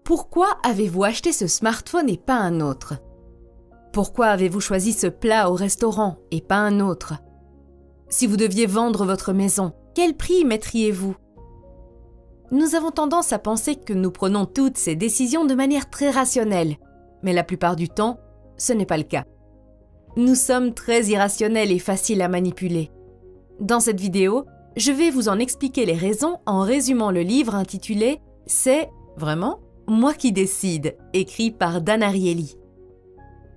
Pourquoi avez-vous acheté ce smartphone et pas un autre? Pourquoi avez-vous choisi ce plat au restaurant et pas un autre? Si vous deviez vendre votre maison, quel prix mettriez-vous? Nous avons tendance à penser que nous prenons toutes ces décisions de manière très rationnelle, mais la plupart du temps, ce n'est pas le cas. Nous sommes très irrationnels et faciles à manipuler. Dans cette vidéo, je vais vous en expliquer les raisons en résumant le livre intitulé « C'est, vraiment, moi qui décide » écrit par Dan Ariely.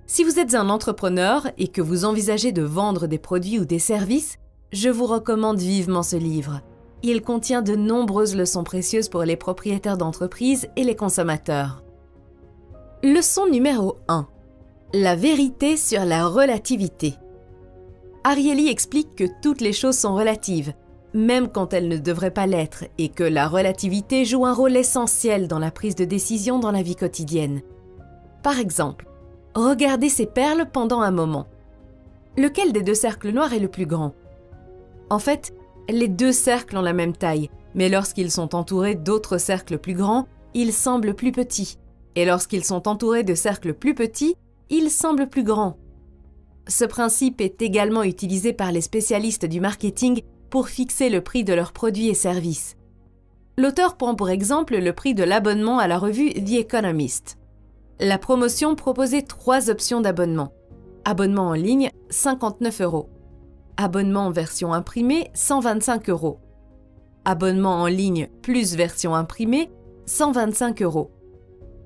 Si vous êtes un entrepreneur et que vous envisagez de vendre des produits ou des services, je vous recommande vivement ce livre. Il contient de nombreuses leçons précieuses pour les propriétaires d'entreprises et les consommateurs. Leçon numéro 1. La vérité sur la relativité. Ariely explique que toutes les choses sont relatives, même quand elles ne devraient pas l'être, et que la relativité joue un rôle essentiel dans la prise de décision dans la vie quotidienne. Par exemple, regardez ces perles pendant un moment. Lequel des deux cercles noirs est le plus grand? En fait, les deux cercles ont la même taille, mais lorsqu'ils sont entourés d'autres cercles plus grands, ils semblent plus petits. Et lorsqu'ils sont entourés de cercles plus petits, ils semblent plus grands. Ce principe est également utilisé par les spécialistes du marketing pour fixer le prix de leurs produits et services. L'auteur prend pour exemple le prix de l'abonnement à la revue The Economist. La promotion proposait 3 options d'abonnement. Abonnement en ligne, 59 €. Abonnement version imprimée, 125 €. Abonnement en ligne plus version imprimée, 125 €.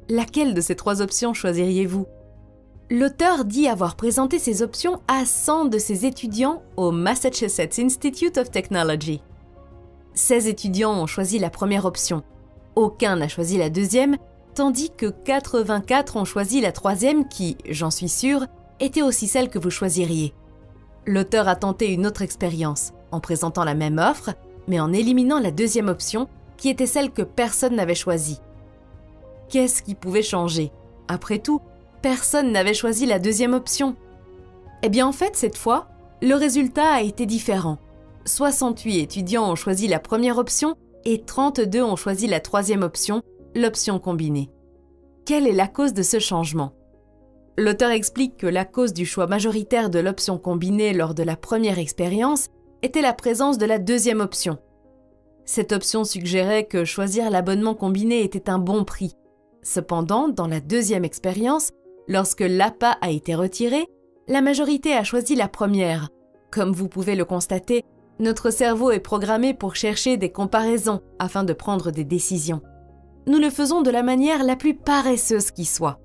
Laquelle de ces 3 options choisiriez-vous? L'auteur dit avoir présenté ces options à 100 de ses étudiants au Massachusetts Institute of Technology. 16 étudiants ont choisi la première option. Aucun n'a choisi la deuxième, tandis que 84 ont choisi la troisième qui, j'en suis sûre, était aussi celle que vous choisiriez. L'auteur a tenté une autre expérience, en présentant la même offre, mais en éliminant la deuxième option, qui était celle que personne n'avait choisie. Qu'est-ce qui pouvait changer? Après tout, personne n'avait choisi la deuxième option. Eh bien en fait, cette fois, le résultat a été différent. 68 étudiants ont choisi la première option et 32 ont choisi la troisième option, l'option combinée. Quelle est la cause de ce changement? L'auteur explique que la cause du choix majoritaire de l'option combinée lors de la première expérience était la présence de la deuxième option. Cette option suggérait que choisir l'abonnement combiné était un bon prix. Cependant, dans la deuxième expérience, lorsque l'appât a été retiré, la majorité a choisi la première. Comme vous pouvez le constater, notre cerveau est programmé pour chercher des comparaisons afin de prendre des décisions. Nous le faisons de la manière la plus paresseuse qui soit.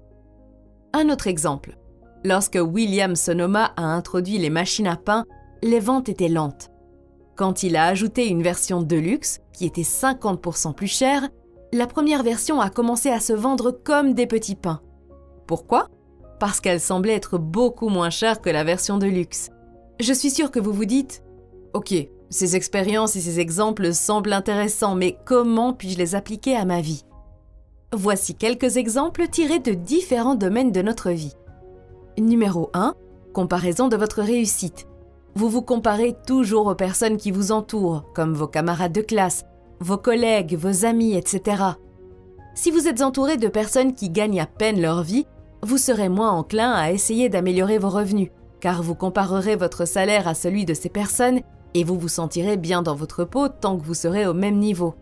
Un autre exemple. Lorsque William Sonoma a introduit les machines à pain, les ventes étaient lentes. Quand il a ajouté une version Deluxe, qui était 50% plus chère, la première version a commencé à se vendre comme des petits pains. Pourquoi? Parce qu'elle semblait être beaucoup moins chère que la version Deluxe. Je suis sûre que vous vous dites « Ok, ces expériences et ces exemples semblent intéressants, mais comment puis-je les appliquer à ma vie ?» Voici quelques exemples tirés de différents domaines de notre vie. Numéro 1. Comparaison de votre réussite. Vous vous comparez toujours aux personnes qui vous entourent, comme vos camarades de classe, vos collègues, vos amis, etc. Si vous êtes entouré de personnes qui gagnent à peine leur vie, vous serez moins enclin à essayer d'améliorer vos revenus, car vous comparerez votre salaire à celui de ces personnes et vous vous sentirez bien dans votre peau tant que vous serez au même niveau.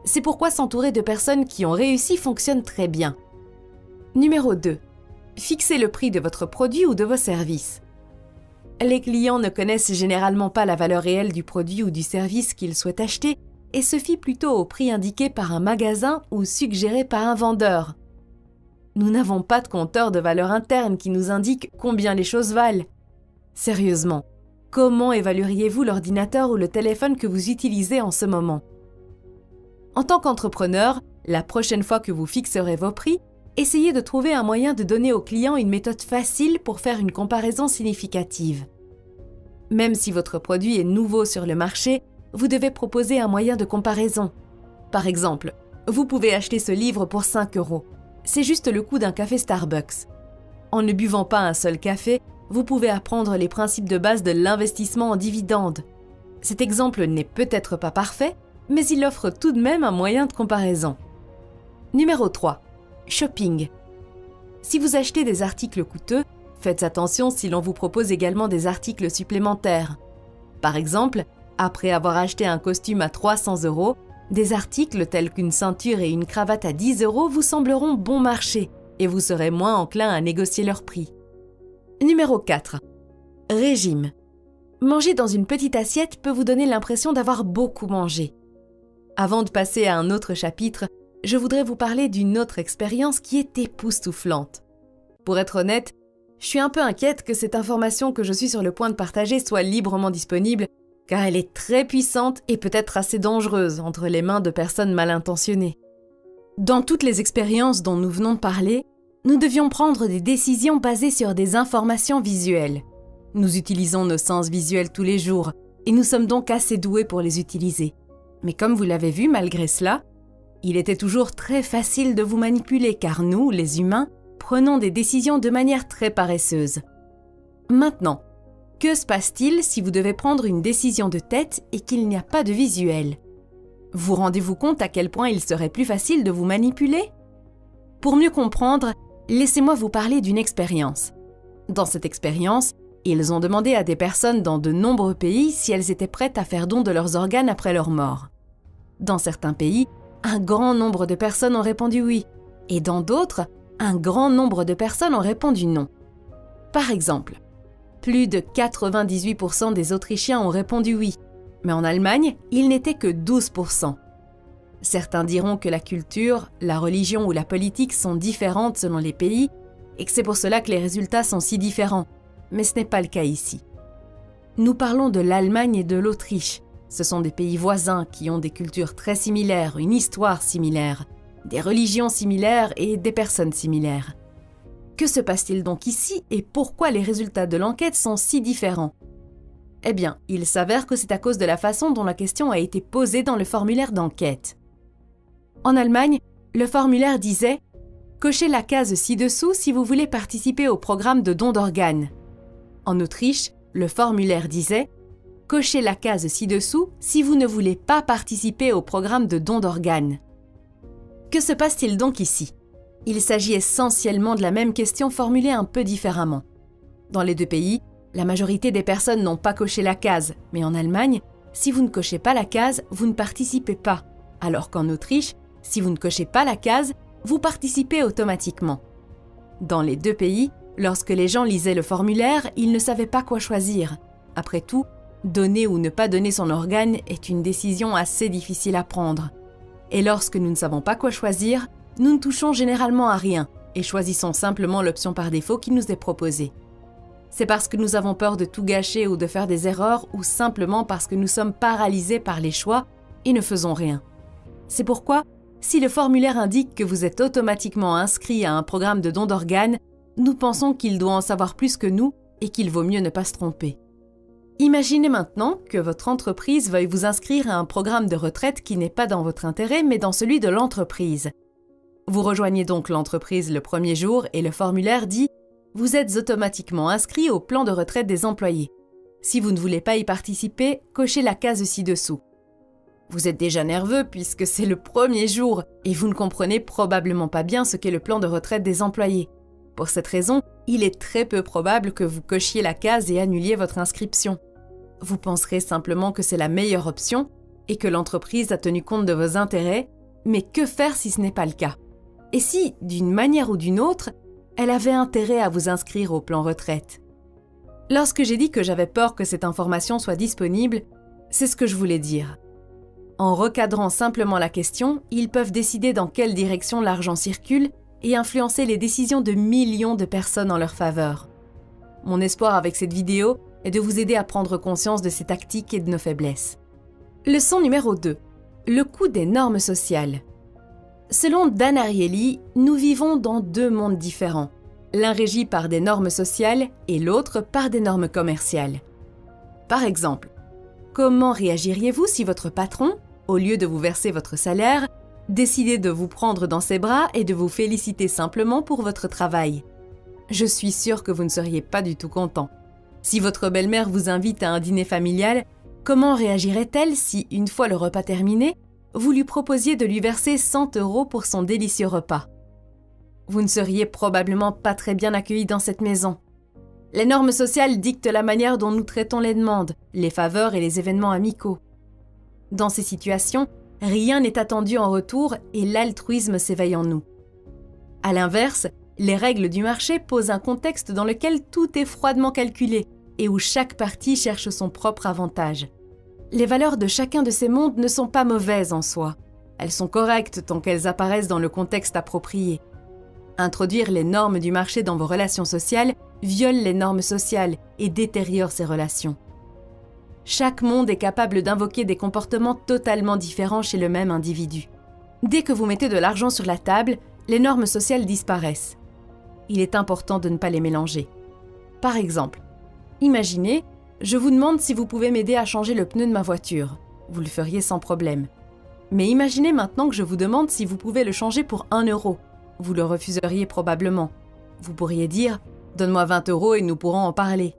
C'est pourquoi s'entourer de personnes qui ont réussi fonctionne très bien. Numéro 2. Fixez le prix de votre produit ou de vos services. Les clients ne connaissent généralement pas la valeur réelle du produit ou du service qu'ils souhaitent acheter et se fient plutôt au prix indiqué par un magasin ou suggéré par un vendeur. Nous n'avons pas de compteur de valeur interne qui nous indique combien les choses valent. Sérieusement, comment évalueriez-vous l'ordinateur ou le téléphone que vous utilisez en ce moment? En tant qu'entrepreneur, la prochaine fois que vous fixerez vos prix, essayez de trouver un moyen de donner aux clients une méthode facile pour faire une comparaison significative. Même si votre produit est nouveau sur le marché, vous devez proposer un moyen de comparaison. Par exemple, vous pouvez acheter ce livre pour 5 €. C'est juste le coût d'un café Starbucks. En ne buvant pas un seul café, vous pouvez apprendre les principes de base de l'investissement en dividendes. Cet exemple n'est peut-être pas parfait, mais il offre tout de même un moyen de comparaison. Numéro 3. Shopping. Si vous achetez des articles coûteux, faites attention si l'on vous propose également des articles supplémentaires. Par exemple, après avoir acheté un costume à 300 €, des articles tels qu'une ceinture et une cravate à 10 € vous sembleront bon marché et vous serez moins enclin à négocier leur prix. Numéro 4. Régime. Manger dans une petite assiette peut vous donner l'impression d'avoir beaucoup mangé. Avant de passer à un autre chapitre, je voudrais vous parler d'une autre expérience qui est époustouflante. Pour être honnête, je suis un peu inquiète que cette information que je suis sur le point de partager soit librement disponible, car elle est très puissante et peut-être assez dangereuse entre les mains de personnes mal intentionnées. Dans toutes les expériences dont nous venons de parler, nous devions prendre des décisions basées sur des informations visuelles. Nous utilisons nos sens visuels tous les jours et nous sommes donc assez doués pour les utiliser. Mais comme vous l'avez vu, malgré cela, il était toujours très facile de vous manipuler car nous, les humains, prenons des décisions de manière très paresseuse. Maintenant, que se passe-t-il si vous devez prendre une décision de tête et qu'il n'y a pas de visuel? Vous rendez-vous compte à quel point il serait plus facile de vous manipuler? Pour mieux comprendre, laissez-moi vous parler d'une expérience. Dans cette expérience, ils ont demandé à des personnes dans de nombreux pays si elles étaient prêtes à faire don de leurs organes après leur mort. Dans certains pays, un grand nombre de personnes ont répondu oui, et dans d'autres, un grand nombre de personnes ont répondu non. Par exemple, plus de 98% des Autrichiens ont répondu oui, mais en Allemagne, il n'était que 12%. Certains diront que la culture, la religion ou la politique sont différentes selon les pays et que c'est pour cela que les résultats sont si différents, mais ce n'est pas le cas ici. Nous parlons de l'Allemagne et de l'Autriche. Ce sont des pays voisins qui ont des cultures très similaires, une histoire similaire, des religions similaires et des personnes similaires. Que se passe-t-il donc ici et pourquoi les résultats de l'enquête sont si différents? Eh bien, il s'avère que c'est à cause de la façon dont la question a été posée dans le formulaire d'enquête. En Allemagne, le formulaire disait « Cochez la case ci-dessous si vous voulez participer au programme de don d'organes ». En Autriche, le formulaire disait « Cochez la case ci-dessous si vous ne voulez pas participer au programme de don d'organes ». Que se passe-t-il donc ici? Il s'agit essentiellement de la même question formulée un peu différemment. Dans les deux pays, la majorité des personnes n'ont pas coché la case, mais en Allemagne, si vous ne cochez pas la case, vous ne participez pas, alors qu'en Autriche, si vous ne cochez pas la case, vous participez automatiquement. Dans les deux pays, lorsque les gens lisaient le formulaire, ils ne savaient pas quoi choisir. Après tout, donner ou ne pas donner son organe est une décision assez difficile à prendre. Et lorsque nous ne savons pas quoi choisir, nous ne touchons généralement à rien et choisissons simplement l'option par défaut qui nous est proposée. C'est parce que nous avons peur de tout gâcher ou de faire des erreurs ou simplement parce que nous sommes paralysés par les choix et ne faisons rien. C'est pourquoi, si le formulaire indique que vous êtes automatiquement inscrit à un programme de don d'organes, nous pensons qu'il doit en savoir plus que nous et qu'il vaut mieux ne pas se tromper. Imaginez maintenant que votre entreprise veuille vous inscrire à un programme de retraite qui n'est pas dans votre intérêt mais dans celui de l'entreprise. Vous rejoignez donc l'entreprise le premier jour et le formulaire dit « Vous êtes automatiquement inscrit au plan de retraite des employés. Si vous ne voulez pas y participer, cochez la case ci-dessous. » Vous êtes déjà nerveux puisque c'est le premier jour et vous ne comprenez probablement pas bien ce qu'est le plan de retraite des employés. Pour cette raison, il est très peu probable que vous cochiez la case et annuliez votre inscription. Vous penserez simplement que c'est la meilleure option et que l'entreprise a tenu compte de vos intérêts, mais que faire si ce n'est pas le cas? Et si, d'une manière ou d'une autre, elle avait intérêt à vous inscrire au plan retraite? Lorsque j'ai dit que j'avais peur que cette information soit disponible, c'est ce que je voulais dire. En recadrant simplement la question, ils peuvent décider dans quelle direction l'argent circule et influencer les décisions de millions de personnes en leur faveur. Mon espoir avec cette vidéo est de vous aider à prendre conscience de ces tactiques et de nos faiblesses. Leçon numéro 2. Le coût des normes sociales. Selon Dan Ariely, nous vivons dans deux mondes différents, l'un régi par des normes sociales et l'autre par des normes commerciales. Par exemple, comment réagiriez-vous si votre patron, au lieu de vous verser votre salaire, décidait de vous prendre dans ses bras et de vous féliciter simplement pour votre travail? Je suis sûre que vous ne seriez pas du tout content. Si votre belle-mère vous invite à un dîner familial, comment réagirait-elle si, une fois le repas terminé, vous lui proposiez de lui verser 100 € pour son délicieux repas? vous ne seriez probablement pas très bien accueilli dans cette maison. Les normes sociales dictent la manière dont nous traitons les demandes, les faveurs et les événements amicaux. Dans ces situations, rien n'est attendu en retour et l'altruisme s'éveille en nous. À l'inverse, les règles du marché posent un contexte dans lequel tout est froidement calculé et où chaque partie cherche son propre avantage. Les valeurs de chacun de ces mondes ne sont pas mauvaises en soi. Elles sont correctes tant qu'elles apparaissent dans le contexte approprié. Introduire les normes du marché dans vos relations sociales viole les normes sociales et détériore ces relations. Chaque monde est capable d'invoquer des comportements totalement différents chez le même individu. Dès que vous mettez de l'argent sur la table, les normes sociales disparaissent. Il est important de ne pas les mélanger. Par exemple, imaginez, je vous demande si vous pouvez m'aider à changer le pneu de ma voiture. Vous le feriez sans problème. Mais imaginez maintenant que je vous demande si vous pouvez le changer pour 1 euro. Vous le refuseriez probablement. Vous pourriez dire « Donne-moi 20 € et nous pourrons en parler ».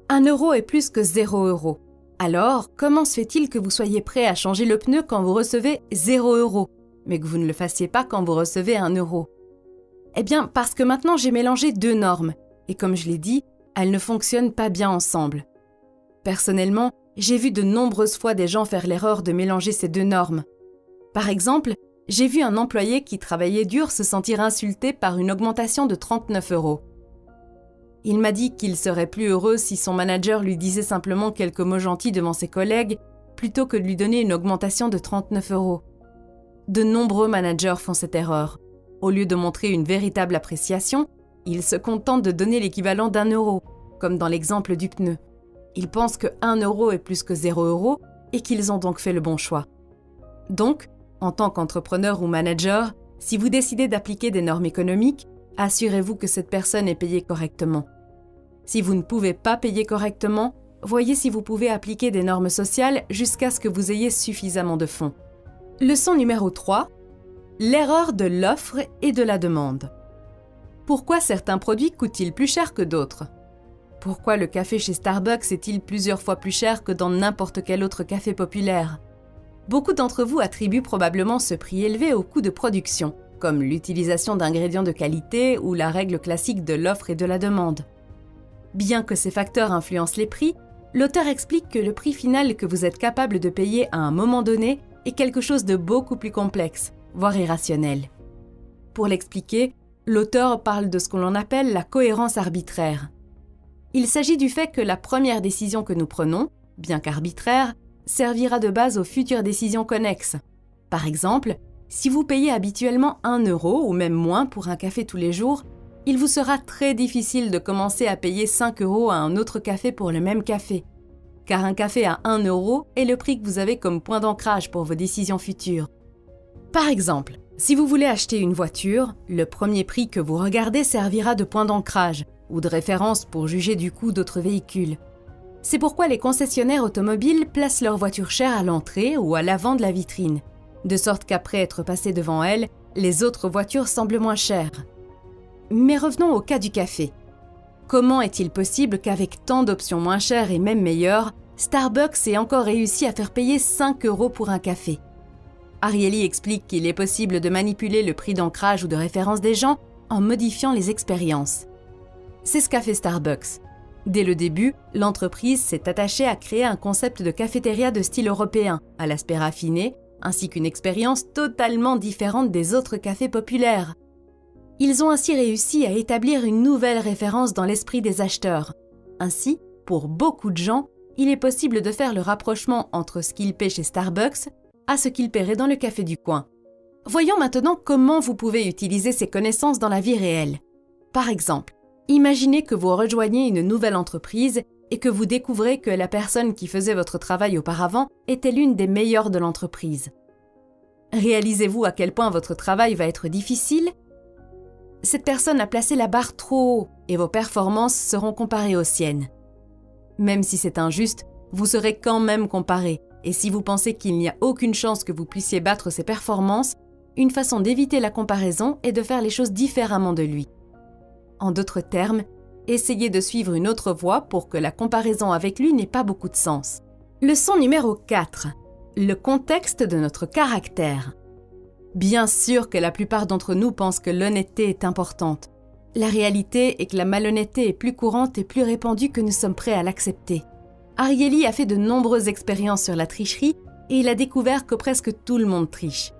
1 euro est plus que 0 €. Alors, comment se fait-il que vous soyez prêt à changer le pneu quand vous recevez 0 €, mais que vous ne le fassiez pas quand vous recevez 1 euro? Eh bien, parce que maintenant j'ai mélangé 2 normes, et comme je l'ai dit, elles ne fonctionnent pas bien ensemble. Personnellement, j'ai vu de nombreuses fois des gens faire l'erreur de mélanger ces 2 normes. Par exemple, j'ai vu un employé qui travaillait dur se sentir insulté par une augmentation de 39 €. Il m'a dit qu'il serait plus heureux si son manager lui disait simplement quelques mots gentils devant ses collègues plutôt que de lui donner une augmentation de 39 €. De nombreux managers font cette erreur. Au lieu de montrer une véritable appréciation, ils se contentent de donner l'équivalent d'1 euro, comme dans l'exemple du pneu. Ils pensent que 1 euro est plus que 0 € et qu'ils ont donc fait le bon choix. Donc, en tant qu'entrepreneur ou manager, si vous décidez d'appliquer des normes économiques, assurez-vous que cette personne est payée correctement. Si vous ne pouvez pas payer correctement, voyez si vous pouvez appliquer des normes sociales jusqu'à ce que vous ayez suffisamment de fonds. Leçon numéro 3. L'erreur de l'offre et de la demande. Pourquoi certains produits coûtent-ils plus cher que d'autres? Pourquoi le café chez Starbucks est-il plusieurs fois plus cher que dans n'importe quel autre café populaire? Beaucoup d'entre vous attribuent probablement ce prix élevé au coût de production, comme l'utilisation d'ingrédients de qualité ou la règle classique de l'offre et de la demande. Bien que ces facteurs influencent les prix, l'auteur explique que le prix final que vous êtes capable de payer à un moment donné est quelque chose de beaucoup plus complexe, voire irrationnel. Pour l'expliquer, l'auteur parle de ce que l'on appelle la cohérence arbitraire. Il s'agit du fait que la première décision que nous prenons, bien qu'arbitraire, servira de base aux futures décisions connexes. Par exemple, si vous payez habituellement 1 euro ou même moins pour un café tous les jours, il vous sera très difficile de commencer à payer 5 € à un autre café pour le même café. Car un café à 1 euro est le prix que vous avez comme point d'ancrage pour vos décisions futures. Par exemple, si vous voulez acheter une voiture, le premier prix que vous regardez servira de point d'ancrage ou de référence pour juger du coût d'autres véhicules. C'est pourquoi les concessionnaires automobiles placent leurs voitures chères à l'entrée ou à l'avant de la vitrine, de sorte qu'après être passées devant elles, les autres voitures semblent moins chères. Mais revenons au cas du café. Comment est-il possible qu'avec tant d'options moins chères et même meilleures, Starbucks ait encore réussi à faire payer 5 € pour un café? Ariely explique qu'il est possible de manipuler le prix d'ancrage ou de référence des gens en modifiant les expériences. C'est ce qu'a fait Starbucks. Dès le début, l'entreprise s'est attachée à créer un concept de cafétéria de style européen, à l'aspect raffiné, ainsi qu'une expérience totalement différente des autres cafés populaires. Ils ont ainsi réussi à établir une nouvelle référence dans l'esprit des acheteurs. Ainsi, pour beaucoup de gens, il est possible de faire le rapprochement entre ce qu'ils paient chez Starbucks à ce qu'ils paieraient dans le café du coin. Voyons maintenant comment vous pouvez utiliser ces connaissances dans la vie réelle. Par exemple, imaginez que vous rejoignez une nouvelle entreprise et que vous découvrez que la personne qui faisait votre travail auparavant était l'une des meilleures de l'entreprise. Réalisez-vous à quel point votre travail va être difficile? Cette personne a placé la barre trop haut et vos performances seront comparées aux siennes. Même si c'est injuste, vous serez quand même comparé, et si vous pensez qu'il n'y a aucune chance que vous puissiez battre ses performances, une façon d'éviter la comparaison est de faire les choses différemment de lui. En d'autres termes, essayez de suivre une autre voie pour que la comparaison avec lui n'ait pas beaucoup de sens. Leçon numéro 4. Le contexte de notre caractère. Bien sûr que la plupart d'entre nous pensent que l'honnêteté est importante. La réalité est que la malhonnêteté est plus courante et plus répandue que nous sommes prêts à l'accepter. Ariely a fait de nombreuses expériences sur la tricherie et il a découvert que presque tout le monde triche.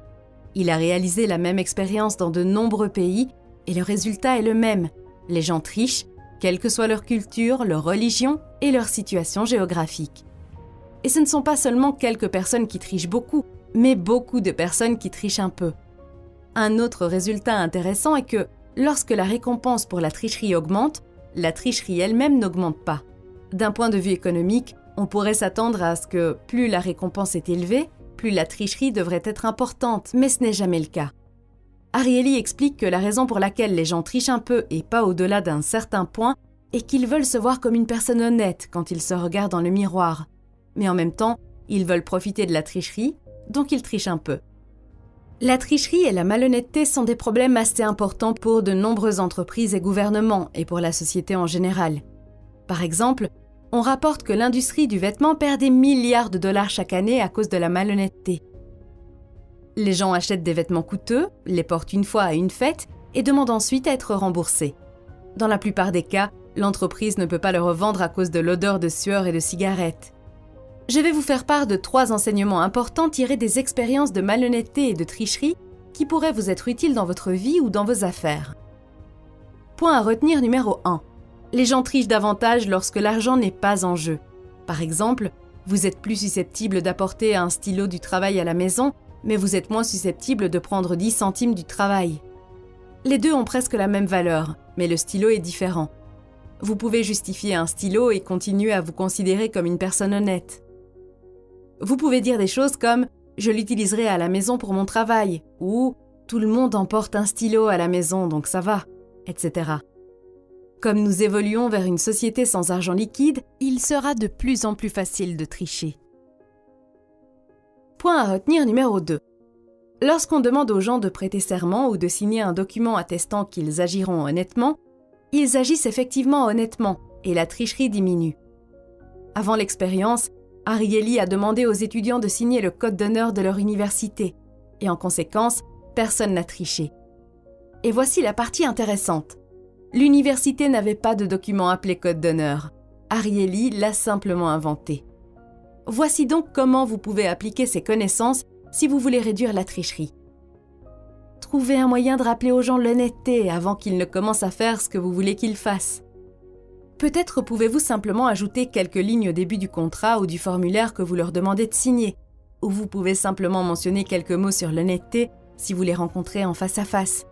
Il a réalisé la même expérience dans de nombreux pays et le résultat est le même. Les gens trichent, quelle que soit leur culture, leur religion et leur situation géographique. Et ce ne sont pas seulement quelques personnes qui trichent beaucoup, mais beaucoup de personnes qui trichent un peu. Un autre résultat intéressant est que, lorsque la récompense pour la tricherie augmente, la tricherie elle-même n'augmente pas. D'un point de vue économique, on pourrait s'attendre à ce que plus la récompense est élevée, plus la tricherie devrait être importante, mais ce n'est jamais le cas. Ariely explique que la raison pour laquelle les gens trichent un peu et pas au-delà d'un certain point est qu'ils veulent se voir comme une personne honnête quand ils se regardent dans le miroir. Mais en même temps, ils veulent profiter de la tricherie, donc ils trichent un peu. La tricherie et la malhonnêteté sont des problèmes assez importants pour de nombreuses entreprises et gouvernements et pour la société en général. Par exemple, on rapporte que l'industrie du vêtement perd des milliards de dollars chaque année à cause de la malhonnêteté. Les gens achètent des vêtements coûteux, les portent une fois à une fête et demandent ensuite à être remboursés. Dans la plupart des cas, l'entreprise ne peut pas le revendre à cause de l'odeur de sueur et de cigarettes. Je vais vous faire part de 3 enseignements importants tirés des expériences de malhonnêteté et de tricherie qui pourraient vous être utiles dans votre vie ou dans vos affaires. Point à retenir numéro 1. Les gens trichent davantage lorsque l'argent n'est pas en jeu. Par exemple, vous êtes plus susceptible d'apporter un stylo du travail à la maison, mais vous êtes moins susceptible de prendre 10 centimes du travail. Les deux ont presque la même valeur, mais le stylo est différent. Vous pouvez justifier un stylo et continuer à vous considérer comme une personne honnête. Vous pouvez dire des choses comme « je l'utiliserai à la maison pour mon travail » ou « tout le monde emporte un stylo à la maison, donc ça va », etc. Comme nous évoluons vers une société sans argent liquide, il sera de plus en plus facile de tricher. Point à retenir numéro 2. Lorsqu'on demande aux gens de prêter serment ou de signer un document attestant qu'ils agiront honnêtement, ils agissent effectivement honnêtement et la tricherie diminue. Avant l'expérience, Ariely a demandé aux étudiants de signer le code d'honneur de leur université et en conséquence, personne n'a triché. Et voici la partie intéressante. L'université n'avait pas de document appelé code d'honneur. Ariely l'a simplement inventé. Voici donc comment vous pouvez appliquer ces connaissances si vous voulez réduire la tricherie. Trouvez un moyen de rappeler aux gens l'honnêteté avant qu'ils ne commencent à faire ce que vous voulez qu'ils fassent. Peut-être pouvez-vous simplement ajouter quelques lignes au début du contrat ou du formulaire que vous leur demandez de signer, ou vous pouvez simplement mentionner quelques mots sur l'honnêteté si vous les rencontrez en face à face.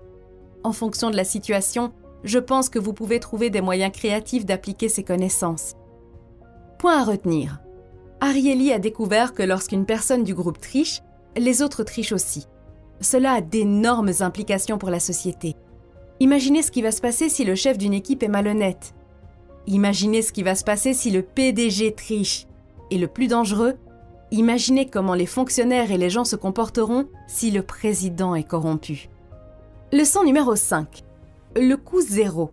En fonction de la situation, je pense que vous pouvez trouver des moyens créatifs d'appliquer ces connaissances. Point à retenir. Ariely a découvert que lorsqu'une personne du groupe triche, les autres trichent aussi. Cela a d'énormes implications pour la société. Imaginez ce qui va se passer si le chef d'une équipe est malhonnête. Imaginez ce qui va se passer si le PDG triche. Et le plus dangereux, imaginez comment les fonctionnaires et les gens se comporteront si le président est corrompu. Leçon numéro 5. Le coût zéro.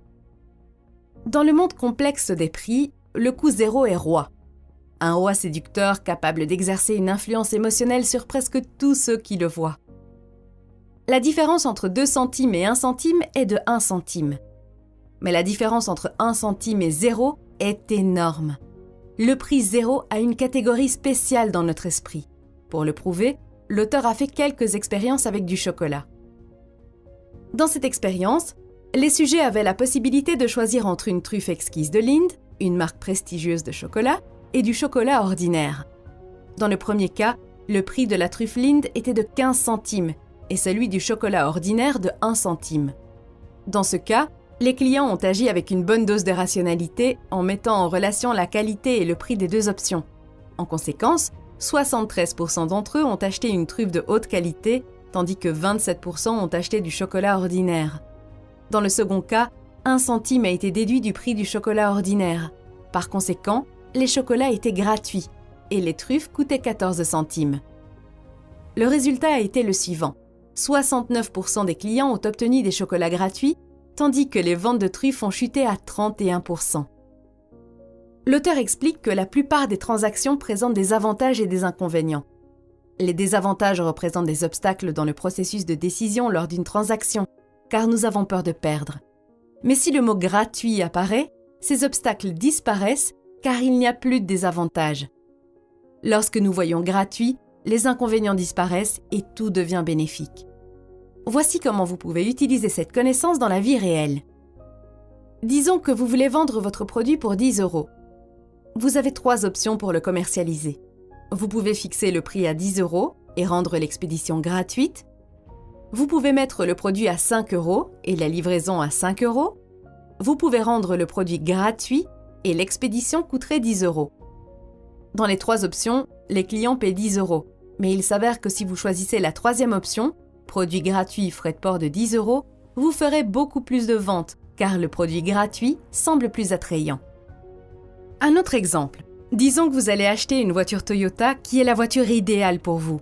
Dans le monde complexe des prix, le coût zéro est roi. Un roi séducteur capable d'exercer une influence émotionnelle sur presque tous ceux qui le voient. La différence entre 2 centimes et 1 centime est de 1 centime. Mais la différence entre 1 centime et 0 est énorme. Le prix 0 a une catégorie spéciale dans notre esprit. Pour le prouver, l'auteur a fait quelques expériences avec du chocolat. Dans cette expérience, les sujets avaient la possibilité de choisir entre une truffe exquise de Lindt, une marque prestigieuse de chocolat, et du chocolat ordinaire. Dans le premier cas, le prix de la truffe Lindt était de 15 centimes et celui du chocolat ordinaire de 1 centime. Dans ce cas, les clients ont agi avec une bonne dose de rationalité en mettant en relation la qualité et le prix des 2 options. En conséquence, 73% d'entre eux ont acheté une truffe de haute qualité, tandis que 27% ont acheté du chocolat ordinaire. Dans le second cas, 1 centime a été déduit du prix du chocolat ordinaire. Par conséquent, les chocolats étaient gratuits et les truffes coûtaient 14 centimes. Le résultat a été le suivant. 69% des clients ont obtenu des chocolats gratuits, tandis que les ventes de truffes ont chuté à 31%. L'auteur explique que la plupart des transactions présentent des avantages et des inconvénients. Les désavantages représentent des obstacles dans le processus de décision lors d'une transaction, car nous avons peur de perdre. Mais si le mot « gratuit » apparaît, ces obstacles disparaissent car il n'y a plus de désavantages. Lorsque nous voyons « gratuit », les inconvénients disparaissent et tout devient bénéfique. Voici comment vous pouvez utiliser cette connaissance dans la vie réelle. Disons que vous voulez vendre votre produit pour 10 €. Vous avez 3 options pour le commercialiser. Vous pouvez fixer le prix à 10 € et rendre l'expédition gratuite. Vous pouvez mettre le produit à 5 € et la livraison à 5 €. Vous pouvez rendre le produit gratuit et l'expédition coûterait 10 €. Dans les 3 options, les clients paient 10 €, mais il s'avère que si vous choisissez la 3e option, produit gratuit, frais de port de 10 €, vous ferez beaucoup plus de ventes, car le produit gratuit semble plus attrayant. Un autre exemple. Disons que vous allez acheter une voiture Toyota qui est la voiture idéale pour vous.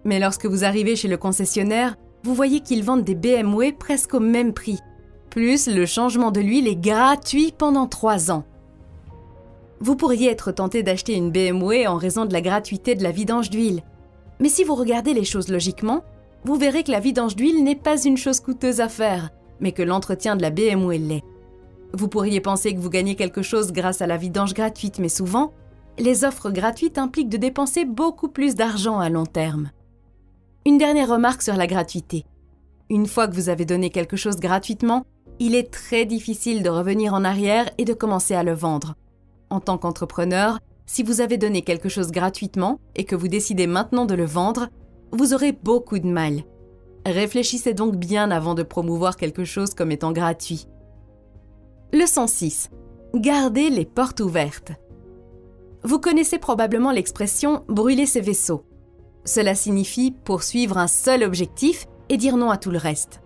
Mais lorsque vous arrivez chez le concessionnaire, vous voyez qu'ils vendent des BMW presque au même prix. Plus, le changement de l'huile est gratuit pendant 3 ans. Vous pourriez être tenté d'acheter une BMW en raison de la gratuité de la vidange d'huile. Mais si vous regardez les choses logiquement, vous verrez que la vidange d'huile n'est pas une chose coûteuse à faire, mais que l'entretien de la BMW l'est. Vous pourriez penser que vous gagnez quelque chose grâce à la vidange gratuite, mais souvent, les offres gratuites impliquent de dépenser beaucoup plus d'argent à long terme. Une dernière remarque sur la gratuité. Une fois que vous avez donné quelque chose gratuitement, il est très difficile de revenir en arrière et de commencer à le vendre. En tant qu'entrepreneur, si vous avez donné quelque chose gratuitement et que vous décidez maintenant de le vendre, vous aurez beaucoup de mal. Réfléchissez donc bien avant de promouvoir quelque chose comme étant gratuit. Leçon 6. Gardez les portes ouvertes. Vous connaissez probablement l'expression « brûler ses vaisseaux ». Cela signifie poursuivre un seul objectif et dire non à tout le reste.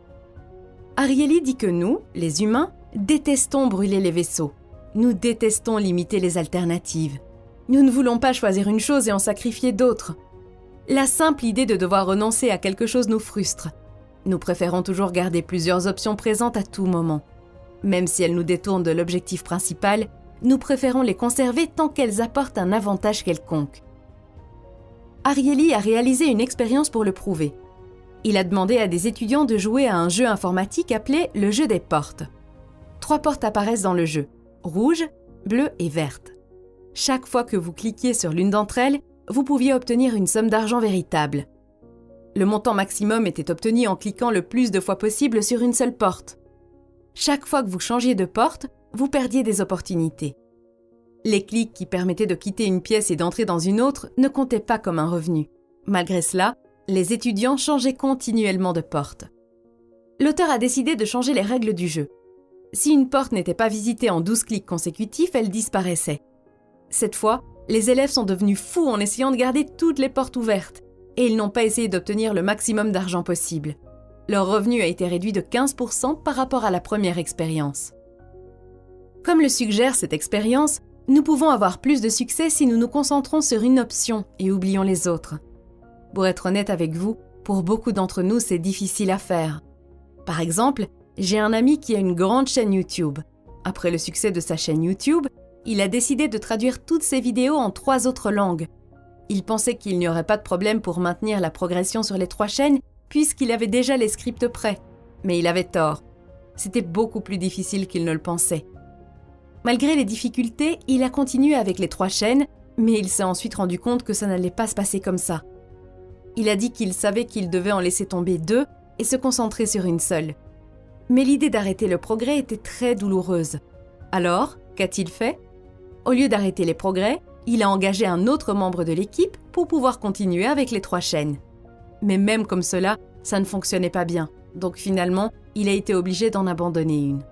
Ariely dit que nous, les humains, détestons brûler les vaisseaux. Nous détestons limiter les alternatives. Nous ne voulons pas choisir une chose et en sacrifier d'autres. La simple idée de devoir renoncer à quelque chose nous frustre. Nous préférons toujours garder plusieurs options présentes à tout moment. Même si elles nous détournent de l'objectif principal, nous préférons les conserver tant qu'elles apportent un avantage quelconque. Ariely a réalisé une expérience pour le prouver. Il a demandé à des étudiants de jouer à un jeu informatique appelé le jeu des portes. 3 portes apparaissent dans le jeu, rouge, bleue et verte. Chaque fois que vous cliquiez sur l'une d'entre elles, vous pouviez obtenir une somme d'argent véritable. Le montant maximum était obtenu en cliquant le plus de fois possible sur une seule porte. Chaque fois que vous changiez de porte, vous perdiez des opportunités. Les clics qui permettaient de quitter une pièce et d'entrer dans une autre ne comptaient pas comme un revenu. Malgré cela, les étudiants changeaient continuellement de porte. L'auteur a décidé de changer les règles du jeu. Si une porte n'était pas visitée en 12 clics consécutifs, elle disparaissait. Cette fois, les élèves sont devenus fous en essayant de garder toutes les portes ouvertes, et ils n'ont pas essayé d'obtenir le maximum d'argent possible. Leur revenu a été réduit de 15% par rapport à la première expérience. Comme le suggère cette expérience, nous pouvons avoir plus de succès si nous nous concentrons sur une option et oublions les autres. Pour être honnête avec vous, pour beaucoup d'entre nous, c'est difficile à faire. Par exemple, j'ai un ami qui a une grande chaîne YouTube. Après le succès de sa chaîne YouTube, il a décidé de traduire toutes ses vidéos en 3 autres langues. Il pensait qu'il n'y aurait pas de problème pour maintenir la progression sur les 3 chaînes puisqu'il avait déjà les scripts prêts. Mais il avait tort. C'était beaucoup plus difficile qu'il ne le pensait. Malgré les difficultés, il a continué avec les 3 chaînes, mais il s'est ensuite rendu compte que ça n'allait pas se passer comme ça. Il a dit qu'il savait qu'il devait en laisser tomber 2 et se concentrer sur une seule. Mais l'idée d'arrêter le progrès était très douloureuse. Alors, qu'a-t-il fait ? Au lieu d'arrêter les progrès, il a engagé un autre membre de l'équipe pour pouvoir continuer avec les 3 chaînes. Mais même comme cela, ça ne fonctionnait pas bien. Donc finalement, il a été obligé d'en abandonner une.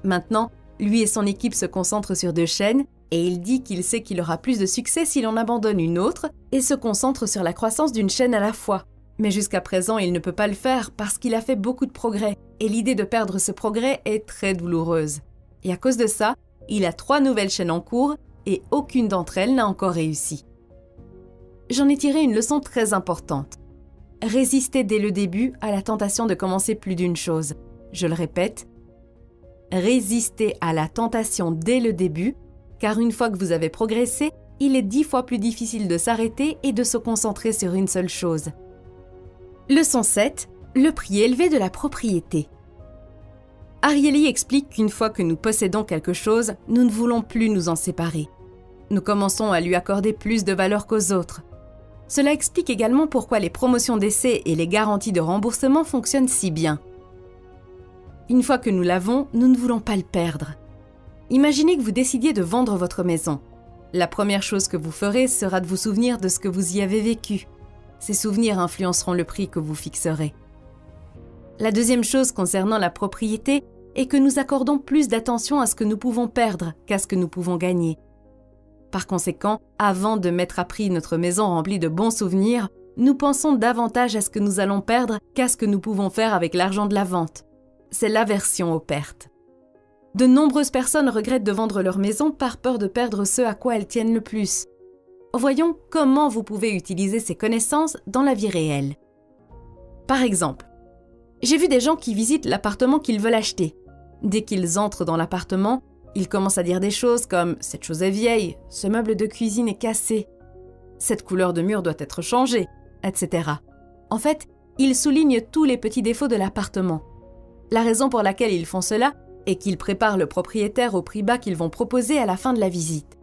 Maintenant, lui et son équipe se concentrent sur 2 chaînes et il dit qu'il sait qu'il aura plus de succès s'il en abandonne une autre et se concentre sur la croissance d'une chaîne à la fois. Mais jusqu'à présent, il ne peut pas le faire parce qu'il a fait beaucoup de progrès et l'idée de perdre ce progrès est très douloureuse. Et à cause de ça, il a 3 nouvelles chaînes en cours et aucune d'entre elles n'a encore réussi. J'en ai tiré une leçon très importante. Résistez dès le début à la tentation de commencer plus d'une chose. Je le répète, résistez à la tentation dès le début, car une fois que vous avez progressé, il est 10 fois plus difficile de s'arrêter et de se concentrer sur une seule chose. Leçon 7. Le prix élevé de la propriété. Ariely explique qu'une fois que nous possédons quelque chose, nous ne voulons plus nous en séparer. Nous commençons à lui accorder plus de valeur qu'aux autres. Cela explique également pourquoi les promotions d'essai et les garanties de remboursement fonctionnent si bien. Une fois que nous l'avons, nous ne voulons pas le perdre. Imaginez que vous décidiez de vendre votre maison. La première chose que vous ferez sera de vous souvenir de ce que vous y avez vécu. Ces souvenirs influenceront le prix que vous fixerez. La deuxième chose concernant la propriété est que nous accordons plus d'attention à ce que nous pouvons perdre qu'à ce que nous pouvons gagner. Par conséquent, avant de mettre à prix notre maison remplie de bons souvenirs, nous pensons davantage à ce que nous allons perdre qu'à ce que nous pouvons faire avec l'argent de la vente. C'est l'aversion aux pertes. De nombreuses personnes regrettent de vendre leur maison par peur de perdre ce à quoi elles tiennent le plus. Voyons comment vous pouvez utiliser ces connaissances dans la vie réelle. Par exemple, j'ai vu des gens qui visitent l'appartement qu'ils veulent acheter. Dès qu'ils entrent dans l'appartement, ils commencent à dire des choses comme « cette chose est vieille »,« ce meuble de cuisine est cassé »,« cette couleur de mur doit être changée », etc. En fait, ils soulignent tous les petits défauts de l'appartement. La raison pour laquelle ils font cela est qu'ils préparent le propriétaire au prix bas qu'ils vont proposer à la fin de la visite.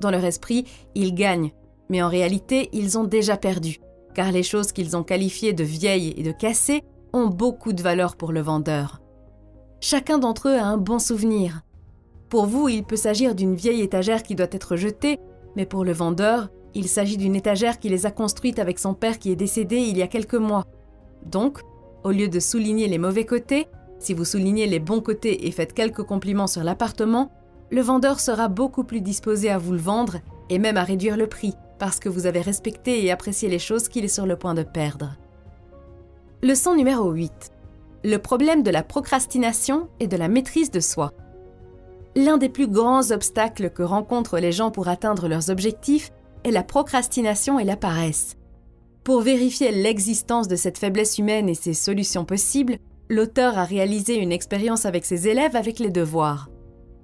Dans leur esprit, ils gagnent, mais en réalité, ils ont déjà perdu, car les choses qu'ils ont qualifiées de vieilles et de cassées ont beaucoup de valeur pour le vendeur. Chacun d'entre eux a un bon souvenir. Pour vous, il peut s'agir d'une vieille étagère qui doit être jetée, mais pour le vendeur, il s'agit d'une étagère qu'il les a construite avec son père qui est décédé il y a quelques mois. Donc, au lieu de souligner les mauvais côtés, si vous soulignez les bons côtés et faites quelques compliments sur l'appartement, le vendeur sera beaucoup plus disposé à vous le vendre et même à réduire le prix, parce que vous avez respecté et apprécié les choses qu'il est sur le point de perdre. Leçon numéro 8. Le problème de la procrastination et de la maîtrise de soi. L'un des plus grands obstacles que rencontrent les gens pour atteindre leurs objectifs est la procrastination et la paresse. Pour vérifier l'existence de cette faiblesse humaine et ses solutions possibles, l'auteur a réalisé une expérience avec ses élèves avec les devoirs.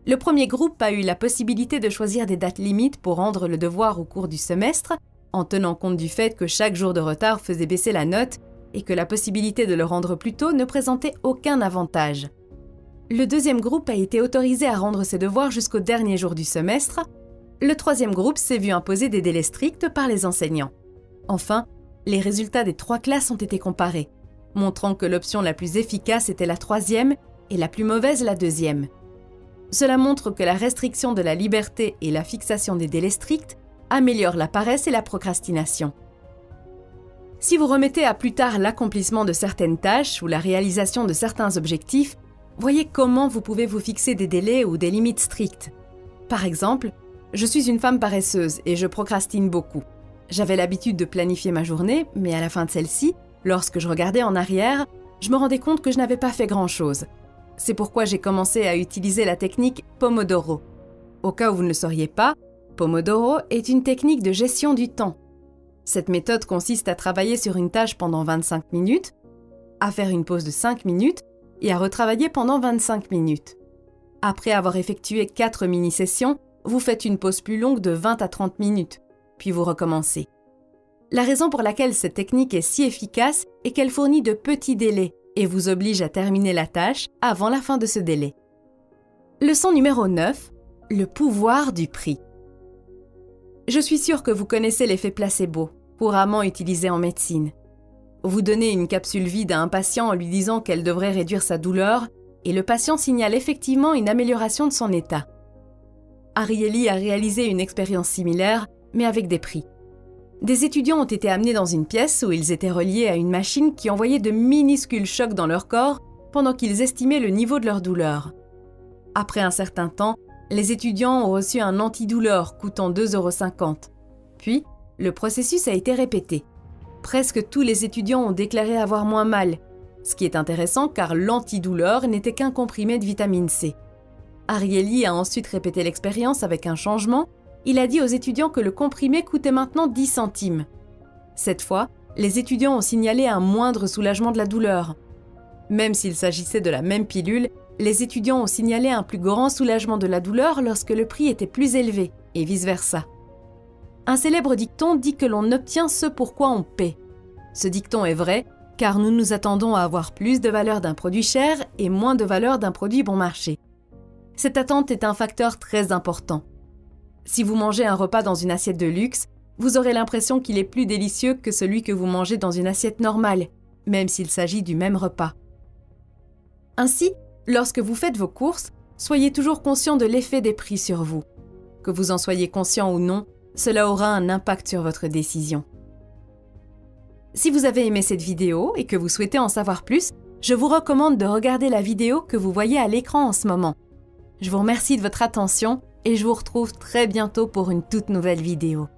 Le premier groupe a eu la possibilité de choisir des dates limites pour rendre le devoir au cours du semestre, en tenant compte du fait que chaque jour de retard faisait baisser la note et que la possibilité de le rendre plus tôt ne présentait aucun avantage. Le deuxième groupe a été autorisé à rendre ses devoirs jusqu'au dernier jour du semestre. Le troisième groupe s'est vu imposer des délais stricts par les enseignants. Enfin, les résultats des 3 classes ont été comparés, montrant que l'option la plus efficace était la troisième et la plus mauvaise la deuxième. Cela montre que la restriction de la liberté et la fixation des délais stricts améliorent la paresse et la procrastination. Si vous remettez à plus tard l'accomplissement de certaines tâches ou la réalisation de certains objectifs, voyez comment vous pouvez vous fixer des délais ou des limites strictes. Par exemple, je suis une femme paresseuse et je procrastine beaucoup. J'avais l'habitude de planifier ma journée, mais à la fin de celle-ci, lorsque je regardais en arrière, je me rendais compte que je n'avais pas fait grand-chose. C'est pourquoi j'ai commencé à utiliser la technique Pomodoro. Au cas où vous ne le sauriez pas, Pomodoro est une technique de gestion du temps. Cette méthode consiste à travailler sur une tâche pendant 25 minutes, à faire une pause de 5 minutes et à retravailler pendant 25 minutes. Après avoir effectué 4 mini-sessions, vous faites une pause plus longue de 20 à 30 minutes, puis vous recommencez. La raison pour laquelle cette technique est si efficace est qu'elle fournit de petits délais et vous oblige à terminer la tâche avant la fin de ce délai. Leçon numéro 9. Le pouvoir du prix. Je suis sûre que vous connaissez l'effet placebo, couramment utilisé en médecine. Vous donnez une capsule vide à un patient en lui disant qu'elle devrait réduire sa douleur et le patient signale effectivement une amélioration de son état. Ariely a réalisé une expérience similaire, mais avec des prix. Des étudiants ont été amenés dans une pièce où ils étaient reliés à une machine qui envoyait de minuscules chocs dans leur corps pendant qu'ils estimaient le niveau de leur douleur. Après un certain temps, les étudiants ont reçu un antidouleur coûtant 2,50 €. Puis, le processus a été répété. Presque tous les étudiants ont déclaré avoir moins mal, ce qui est intéressant car l'antidouleur n'était qu'un comprimé de vitamine C. Ariely a ensuite répété l'expérience avec un changement. Il a dit aux étudiants que le comprimé coûtait maintenant 10 centimes. Cette fois, les étudiants ont signalé un moindre soulagement de la douleur. Même s'il s'agissait de la même pilule, les étudiants ont signalé un plus grand soulagement de la douleur lorsque le prix était plus élevé, et vice-versa. Un célèbre dicton dit que l'on obtient ce pour quoi on paie. Ce dicton est vrai, car nous nous attendons à avoir plus de valeur d'un produit cher et moins de valeur d'un produit bon marché. Cette attente est un facteur très important. Si vous mangez un repas dans une assiette de luxe, vous aurez l'impression qu'il est plus délicieux que celui que vous mangez dans une assiette normale, même s'il s'agit du même repas. Ainsi, lorsque vous faites vos courses, soyez toujours conscient de l'effet des prix sur vous. Que vous en soyez conscient ou non, cela aura un impact sur votre décision. Si vous avez aimé cette vidéo et que vous souhaitez en savoir plus, je vous recommande de regarder la vidéo que vous voyez à l'écran en ce moment. Je vous remercie de votre attention et je vous retrouve très bientôt pour une toute nouvelle vidéo.